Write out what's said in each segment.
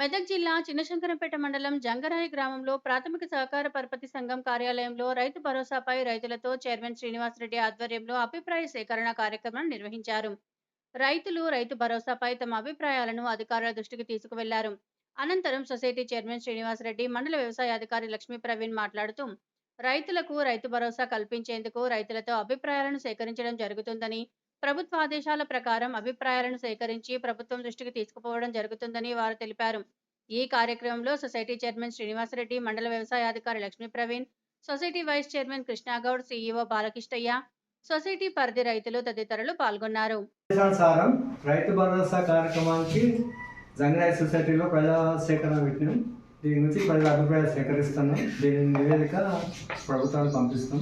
మెదక్ జిల్లా చిన్నశంకరంపేట మండలం జంగరాయి గ్రామంలో ప్రాథమిక సహకార పరపతి సంఘం కార్యాలయంలో రైతు భరోసాపై రైతులతో చైర్మన్ శ్రీనివాసరెడ్డి ఆధ్వర్యంలో అభిప్రాయ సేకరణ కార్యక్రమం నిర్వహించారు. రైతులు రైతు భరోసాపై తమ అభిప్రాయాలను అధికారుల దృష్టికి తీసుకువెళ్లారు. అనంతరం సొసైటీ చైర్మన్ శ్రీనివాసరెడ్డి, మండల వ్యవసాయ అధికారి లక్ష్మీ ప్రవీణ్ మాట్లాడుతూ రైతులకు రైతు భరోసా కల్పించేందుకు రైతులతో అభిప్రాయాలను సేకరించడం జరుగుతుందని, ప్రభుత్వ ఆదేశాల ప్రకారం అభిప్రాయాలను సేకరించి ప్రభుత్వం దృష్టికి తీసుకుపోవడం జరుగుతుందని వారు తెలిపారు. ఈ కార్యక్రమంలో సొసైటీ చైర్మన్ శ్రీనివాసరెడ్డి, మండల వ్యవసాయాధికారి Lakshmi Praveen, society vice chairman Krishna Goud, CEO Balakishtaiah, సొసైటీ పరిధి రైతులు తదితరులు పాల్గొన్నారు. రైతు భరోసా కార్యక్రమానికి జంగరాయి సొసైటీలో ప్రజా సేకరణ పెట్టినాం. దీని నుంచి ప్రజల అభిప్రాయాలు సేకరిస్తున్నాం. దీని నివేదిక ప్రభుత్వానికి పంపిస్తాం.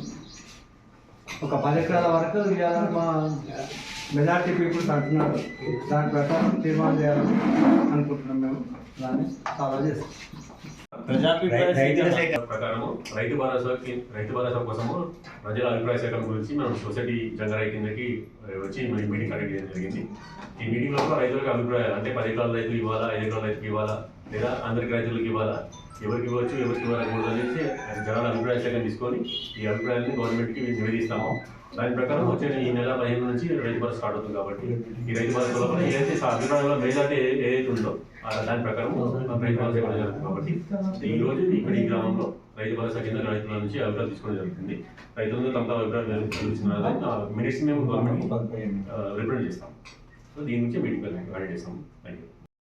ఒక 10 ఎకరాల వరకు ఇవ్వాలని మా మెజార్టీ పీపుల్స్ అంటున్నారు. దాని ప్రకారం తీర్మానం చేయాలని అనుకుంటున్నాం. మేము దాన్ని ఫాలో చేస్తాం. ప్రకారము రైతు భరోసా కోసము ప్రజల అభిప్రాయ సేకరణ గురించి మనం సొసైటీ జంగరాయి కిందకి వచ్చి మీటింగ్ కండక్ట్ చేయడం జరిగింది. ఈ మీటింగ్ లో రైతులకు అభిప్రాయాలు అంటే 10 ఎకరాల రైతులు ఇవ్వాలా, 5 ఎకరాల రైతులకు ఇవ్వాలా, లేదా అందరికి రైతులకు ఇవ్వాలా, ఎవరికి ఇవ్వచ్చు ఎవరికి ఇవ్వకూడదు అనేసి జనాల అభిప్రాయ సేకరణ తీసుకొని ఈ అభిప్రాయాన్ని గవర్నమెంట్కి నివేదిస్తాము. దాని ప్రకారం వచ్చే ఈ నెల 15 నుంచి రైతు భరోసా స్టార్ట్ అవుతుంది. కాబట్టి ఈ రైతు భరోసా లోపల ఏదైతే అభిప్రాయంలో మెజార్టీ ఏదైతే ఉందో దాని ప్రకారం రైతు భరోసా ఇవ్వడం జరుగుతుంది. కాబట్టి ఈ రోజు ఇక్కడ ఈ గ్రామంలో రైతు భరోసా కింద రైతుల నుంచి అభిప్రాయాలు తీసుకోవడం జరుగుతుంది. రైతులందరూ తమ అభిప్రాయాలు తెలుస్తున్న మినిట్స్ మేము గవర్నమెంట్ రిప్రజెంట్ చేస్తాం. సో దీని నుంచి మీటింగ్ కండక్ట్ చేస్తాం. Thank you.